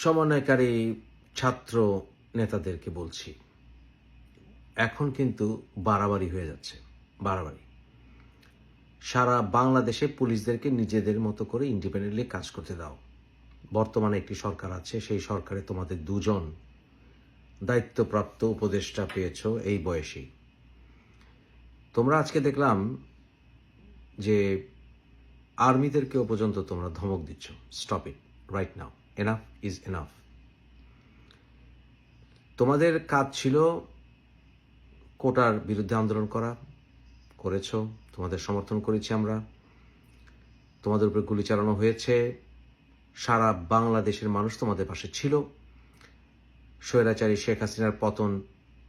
সমন্বয়কারী ছাত্র নেতাদেরকে বলছি, এখন কিন্তু বাড়াবাড়ি হয়ে যাচ্ছে। বাড়াবাড়ি সারা বাংলাদেশে পুলিশদেরকে নিজেদের মতো করে ইন্ডিপেন্ডেন্টলি কাজ করতে দাও। বর্তমানে একটি সরকার আছে, সেই সরকারে তোমাদের দুজন দায়িত্বপ্রাপ্ত উপদেষ্টা পেয়েছ এই বয়সেই। তোমরা আজকে দেখলাম যে আর্মিদেরকেও পর্যন্ত তোমরা ধমক দিচ্ছ। Stop it right now, enough is enough. তোমাদের কাজ ছিল কোটার বিরুদ্ধে আন্দোলন করা, করেছ, তোমাদের সমর্থন করেছি আমরা। তোমাদের উপরে গুলি চালানো হয়েছে, সারা বাংলাদেশের মানুষ তোমাদের পাশে ছিল। স্বৈরাচারী শেখ হাসিনার পতন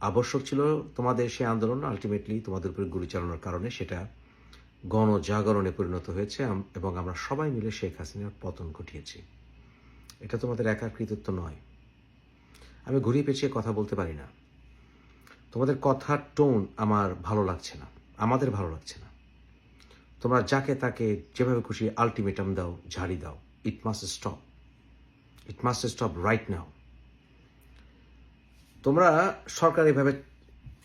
আবশ্যক ছিল তোমাদের সেই আন্দোলন। আলটিমেটলি তোমাদের উপরে গুলি চালানোর কারণে সেটা গণজাগরণে পরিণত হয়েছে এবং আমরা সবাই মিলে শেখ হাসিনার পতন ঘটিয়েছি। এটা তোমাদের একার কৃতিত্ব নয়। আমি ঘুরিয়ে পেঁচিয়ে কথা বলতে পারি না। তোমাদের কথার টোন আমার ভালো লাগছে না, আমাদের ভালো লাগছে না। তোমরা যাকে তাকে যেভাবে খুশি আলটিমেটাম দাও, ঝাড়ি দাও। It must stop, it must stop right নাও। তোমরা সরকার এভাবে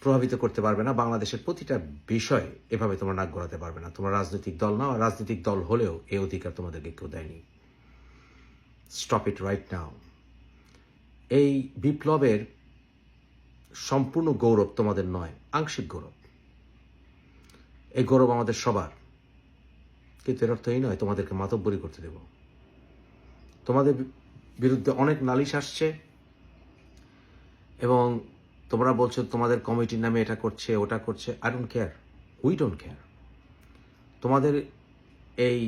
প্রভাবিত করতে পারবে না, বাংলাদেশের প্রতিটা বিষয় এভাবে তোমরা নাক গলাতে পারবে না। তোমরা রাজনৈতিক দল নাও, রাজনৈতিক দল হলেও এই অধিকার তোমাদেরকে কেউ দেয়নি। Stop it right now. এই বিপ্লবের সম্পূর্ণ গৌরব তোমাদের নয়, আংশিক গৌরব। এই গৌরব আমাদের সবার, কিন্তু এর অর্থ এই নয় তোমাদেরকে মাতব্বরি করতে দেব। তোমাদের বিরুদ্ধে অনেক নালিশ আসছে এবং তোমরা বলছো তোমাদের কমিটির নামে এটা করছে ওটা করছে। I don't care, we don't care. তোমাদের এই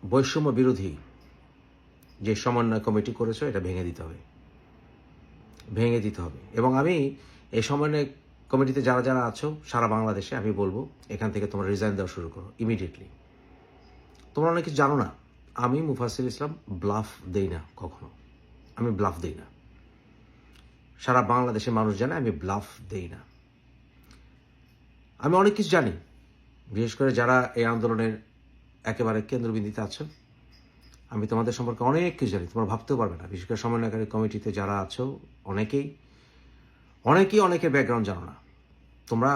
বৈষম্য বিরোধী যে সমন্বয় কমিটি করেছো এটা ভেঙে দিতে হবে, ভেঙে দিতে হবে। এবং আমি এই সমন্বয় কমিটিতে যারা যারা আছো সারা বাংলাদেশে আমি বলবো এখান থেকে তোমরা রিজাইন দেওয়া শুরু করো ইমিডিয়েটলি। তোমরা অনেক কিছু জানো না। আমি মুফাসিল ইসলাম ব্লাফ দেই না কখনো, আমি ব্লাফ দেই না। সারা বাংলাদেশের মানুষ জানে আমি ব্লাফ দেই না। আমি অনেক কিছু জানি, বিশেষ করে যারা এই আন্দোলনের একেবারে কেন্দ্রবিন্দুতে আছো। আমি তোমাদের সম্পর্কে অনেক কিছু জানি, তোমরা ভাবতেও পারবে না। বিশেষ করে সমন্বয়কারী কমিটিতে যারা আছো অনেকের ব্যাকগ্রাউন্ড জানো না। তোমরা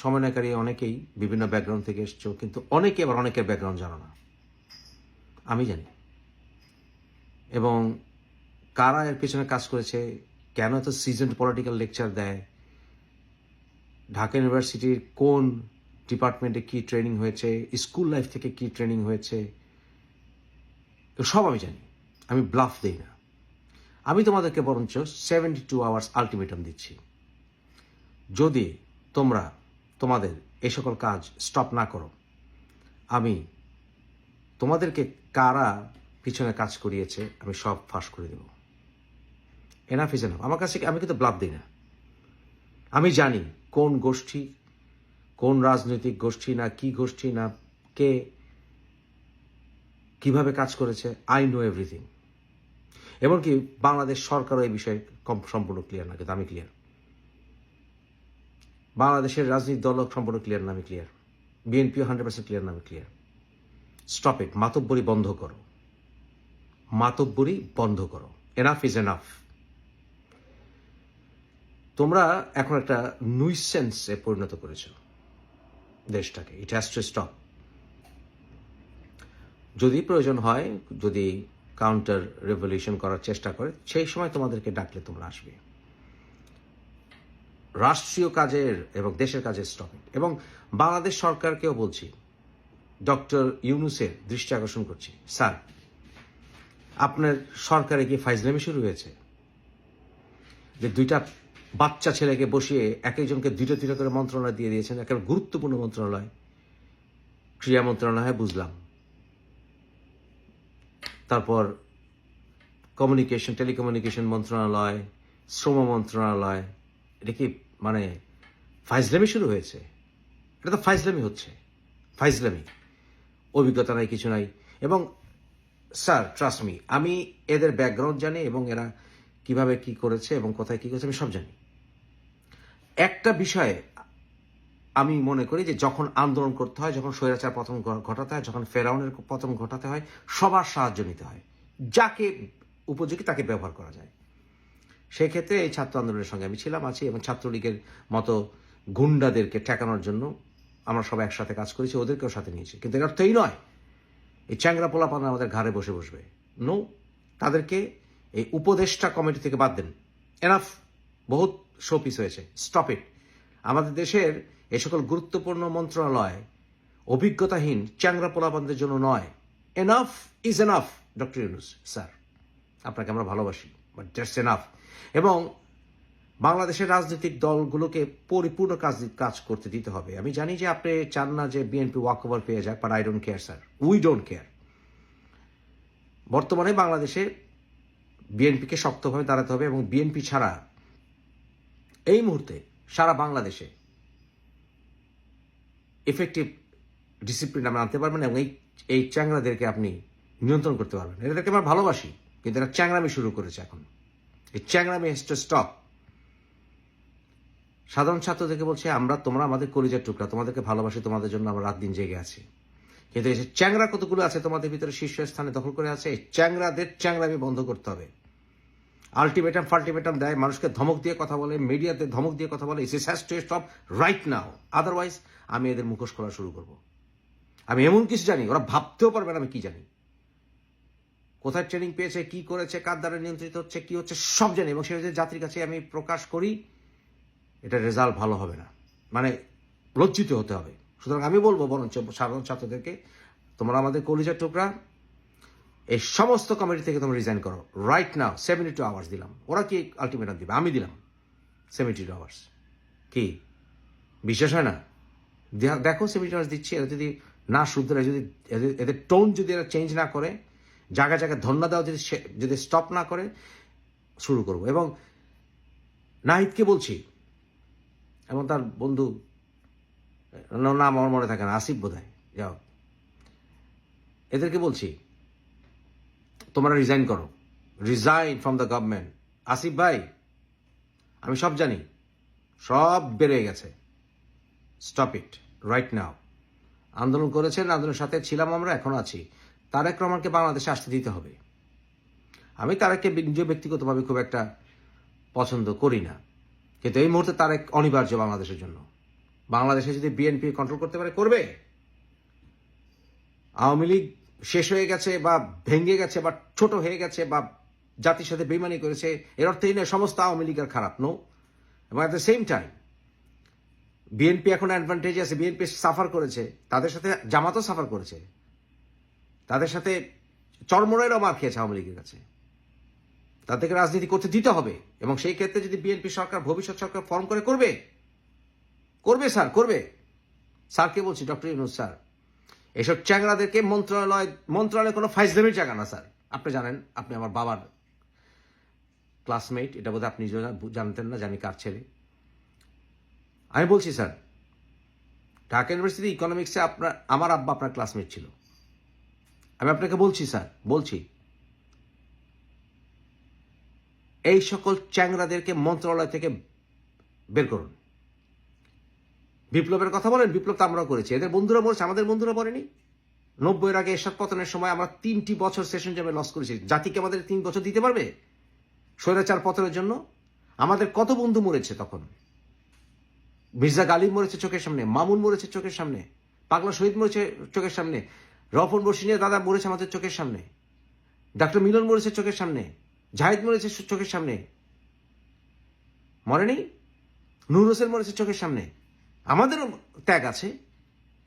সমন্বয়কারী অনেকেই বিভিন্ন ব্যাকগ্রাউন্ড থেকে এসছো, কিন্তু অনেকে আবার অনেকের ব্যাকগ্রাউন্ড জানো না। আমি জানি। এবং কারা এর পেছনে কাজ করেছে, কেন এত সিজনড পলিটিক্যাল লেকচার দেয়, ঢাকা ইউনিভার্সিটির কোন ডিপার্টমেন্টে কি ট্রেনিং হয়েছে, স্কুল লাইফ থেকে কি ট্রেনিং হয়েছে, সব আমি জানি। আমি ব্লাফ দিই না। আমি তোমাদেরকে বরঞ্চ 72 আওয়ার্স আলটিমেটাম দিচ্ছি। যদি তোমরা তোমাদের এই সকল কাজ স্টপ না করো, আমি তোমাদেরকে কারা পিছনে কাজ করিয়েছে আমি সব ফাঁস করে দেব। Enough is enough. আমার কাছে আমি কিন্তু ব্লাফ দিই না। আমি জানি কোন গোষ্ঠী, কোন রাজনৈতিক গোষ্ঠী না কি গোষ্ঠী না কে কিভাবে কাজ করেছে। I know everything. এমনকি বাংলাদেশ সরকারও এই বিষয়ে সম্পূর্ণ ক্লিয়ার না, কিন্তু আমি ক্লিয়ার। বাংলাদেশের রাজনৈতিক দল সম্পূর্ণ ক্লিয়ার না, আমি ক্লিয়ার। বিএনপিও 100% ক্লিয়ার না, আমি ক্লিয়ার। Stop it. মাতব্বরি বন্ধ করো, মাতব্বরি বন্ধ করো। Enough is enough. তোমরা এখন একটা নুইসেন্সে পরিণত করেছ দেশটাকে। ইট হ্যাজ টু স্টপ। যদি প্রয়োজন হয়, যদি কাউন্টার রেভলিউশন করার চেষ্টা করে, সেই সময় তোমাদেরকে ডাকলে তোমরা আসবে। রাষ্ট্রীয় কাজের এবং দেশের কাজের স্টপ ইট। এবং বাংলাদেশ সরকারকেও বলছি, ডক্টর ইউনূসের দৃষ্টি আকর্ষণ করছি, স্যার আপনার সরকারে কি ফাইজলামি শুরু হয়েছে? যে দুইটা বাচ্চা ছেলেকে বসিয়ে এক একজনকে দুইটা করে মন্ত্রণালয় দিয়ে দিয়েছেন। একেবারে গুরুত্বপূর্ণ মন্ত্রণালয়, ক্রীড়া মন্ত্রণালয় বুঝলাম, তারপর কমিউনিকেশন টেলিকমিউনিকেশন মন্ত্রণালয়, শ্রম মন্ত্রণালয়। এটা কি মানে ফাইজলামি শুরু হয়েছে? এটা তো ফাইজলামি হচ্ছে, ফাইজলামি। অভিজ্ঞতা নাই, কিছু নাই। এবং স্যার ট্রাস্ট মি, আমি এদের ব্যাকগ্রাউন্ড জানি এবং এরা কিভাবে কি করেছে এবং কোথায় কি করেছে আমি সব জানি। একটা বিষয়ে আমি মনে করি যে যখন আন্দোলন করতে হয়, যখন স্বৈরাচার পতন ঘটাতে হয়, যখন ফেরাউনের পতন ঘটাতে হয়, সবার সাহায্য নিতে হয়। যাকে উপযোগী তাকে ব্যবহার করা যায়। সেই ক্ষেত্রে এই ছাত্র আন্দোলনের সঙ্গে আমি ছিলাম, আছি, এবং ছাত্রলীগের মতো গুন্ডাদেরকে ঠেকানোর জন্য আমরা সবাই একসাথে কাজ করেছি, ওদেরকেও সাথে নিয়েছি। কিন্তু এর অর্থ এই নয় এই চ্যাংরা পোলাপান আমাদের ঘাড়ে বসে বসবে। নো, তাদেরকে এই উপদেষ্টা কমিটি থেকে বাদ দেন। এনাফ, বহুত শোপিস হয়েছে, স্টপ ইট। আমাদের দেশের এ সকল গুরুত্বপূর্ণ মন্ত্রণালয় অভিজ্ঞতাহীন চ্যাংরা পোলাপানদের জন্য নয়। Enough is enough doctor Yunus sir, আপনাকে আমরা ভালোবাসি, বাট জাস্ট এনাফ। এবং বাংলাদেশের রাজনৈতিক দলগুলোকে পরিপূর্ণ কাজ করতে দিতে হবে। আমি জানি যে আপনি চান না যে বিএনপি ওয়াক ওভার পেয়ে যাক, but I don't care sir, we don't care. বর্তমানে বাংলাদেশে বিএনপিকে শক্তভাবে দাঁড়াতে হবে, এবং বিএনপি ছাড়া এই মুহূর্তে সারা বাংলাদেশে এফেক্টিভ ডিসিপ্লিন আমরা আনতে পারবেন, এবং এই চ্যাংরাদেরকে আপনি নিয়ন্ত্রণ করতে পারবেন। এদেরকে আমরা ভালোবাসি, কিন্তু এরা চ্যাংরামি শুরু করেছে এখন। এই চ্যাংরামি হ্যাজ টু স্টপ। সাধারণ ছাত্রদেরকে বলছে, তোমরা আমাদের কলিজার টুকরা, তোমাদেরকে ভালোবাসি, তোমাদের জন্য আমরা রাত দিন জেগে আছি। কিন্তু এই চ্যাংরা কতগুলো আছে তোমাদের ভিতরে শীর্ষস্থানে দখল করে আছে, এই চ্যাংরাদের চ্যাংরামি বন্ধ করতে হবে। আলটিমেটাম ফাল্টিমেটাম দেয়, মানুষকে ধমক দিয়ে কথা বলে, মিডিয়াতে ধমক দিয়ে কথা বলে। It's has to stop right now, otherwise আমি এদের মুখোশ খোলা শুরু করব। আমি এমন কিছু জানি ওরা ভাবতেও পারবে না আমি কি জানি, কোথায় ট্রেনিং পেয়েছে, কি করেছে, কার দ্বারা নিয়ন্ত্রিত হচ্ছে, কি হচ্ছে, সব জানি। এবং সেটা যদি জাতির কাছে আমি প্রকাশ করি, এটা রেজাল্ট ভালো হবে না, মানে লজ্জিত হতে হবে। সুতরাং আমি বলবো বরঞ্চ সাধারণ ছাত্রদেরকে, তোমরা আমাদের কলিজার টুকরা, এই সমস্ত কমিটি থেকে তোমরা রিজাইন করো রাইট নাও। 72 আওয়ার্স দিলাম। ওরা কি আলটিমেটাম দিবে? আমি দিলাম 72 আওয়ার্স। কি বিশ্বাস হয় না? দেখো 72 আওয়ার্স দিচ্ছি, এরা যদি না শুধরে, যদি এদের টোন যদি এরা চেঞ্জ না করে, জায়গায় জায়গায় ধন্যা দেওয়া যদি স্টপ না করে, শুরু করব। এবং নাহিদকে বলছি, এবং তার বন্ধু, নাম আমার মনে থাকে না, আসিফ বোধহয়, যাও, এদেরকে বলছি তোমরা রিজাইন করো, resign from the government. Asif ভাই, আমি সব জানি, সব বেড়ে গেছে, স্টপ ইট রাইট নাও। আন্দোলন করেছেন, আন্দোলনের সাথে ছিলাম আমরা, এখনো আছি। তারেক রহমানকে বাংলাদেশে আসতে দিতে হবে। আমি তারেককে নিজে ব্যক্তিগতভাবে খুব একটা পছন্দ করি না, কিন্তু এই মুহূর্তে তারেক অনিবার্য বাংলাদেশের জন্য। বাংলাদেশে যদি বিএনপি কন্ট্রোল করতে পারে, করবে। আওয়ামী লীগ শেষ হয়ে গেছে বা ভেঙে গেছে বা ছোট হয়ে গেছে বা জাতির সাথে বেইমানি করেছে, এর অর্থ এই নয় সমস্ত আওয়ামী লীগের খারাপ, নো। এবং at the same time BNP এখন অ্যাডভান্টেজ আছে, বিএনপি সাফার করেছে, তাদের সাথে জামাতও সাফার করেছে, তাদের সাথে চরমরাইরাও মার খেয়েছে আওয়ামী লীগের কাছে। তাদেরকে রাজনীতি করতে দিতে হবে, এবং সেই ক্ষেত্রে যদি বিএনপি সরকার ভবিষ্যৎ সরকার ফর্ম করে, করবে স্যার, করবে। স্যারকে বলছি, ডক্টর ইউনূস স্যার, এসব চ্যাংরাদেরকে মন্ত্রণালয় কোনো ফাইজলামির জায়গা না স্যার। আপনি জানেন, আপনি আমার বাবার ক্লাসমেট, এটা বোধহয় আপনি জানতেন না, জানি কার ছেলে। আমি বলছি স্যার, ঢাকা ইউনিভার্সিটি ইকোনমিক্সে আমার আব্বা আপনার ক্লাসমেট ছিল। আমি আপনাকে বলছি স্যার, বলছি, এই সকল চ্যাংরাদেরকে মন্ত্রণালয় থেকে বের করুন। বিপ্লবের কথা বলেন, বিপ্লব তো আমরাও করেছি, এদের বন্ধুরা বলেছে, আমাদের বন্ধুরা বলেনি। 90-এর আগে এরশাদ পতনের সময় আমরা 3টি বছর সেশন জমে লস করেছি। জাতিকে আমাদের 3 বছর দিতে পারবে স্বৈরাচার পতনের জন্য? আমাদের কত বন্ধু মরেছে তখন। মির্জা গালিব মরেছে চোখের সামনে, মামুন মরেছে চোখের সামনে, পাগলা শহীদ মরেছে চোখের সামনে, রফন বর্ষিনের দাদা মরেছে আমাদের চোখের সামনে, ডক্টর মিলন মরেছে চোখের সামনে, জাহিদ মরেছে চোখের সামনে, মরেনি? নূর হোসেন মরেছে চোখের সামনে। আমাদেরও ত্যাগ আছে।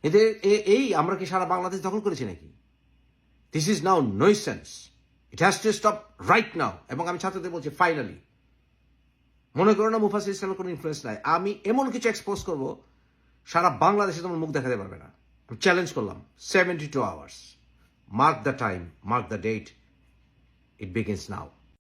এদের এই আমরা কি সারা বাংলাদেশ দখল করেছি নাকি? This is now nonsense, it has to stop right now. এবং আমি ছাত্রদের বলছি, ফাইনালি মনে করো না মুফাসিল ইসলামের কোনো ইনফ্লুয়েন্স নাই, আমি এমন কিছু এক্সপোজ করবো সারা বাংলাদেশে তোমার মুখ দেখাতে পারবে না। আমি চ্যালেঞ্জ করলাম, 72 hours, mark the time, mark the date, it begins now.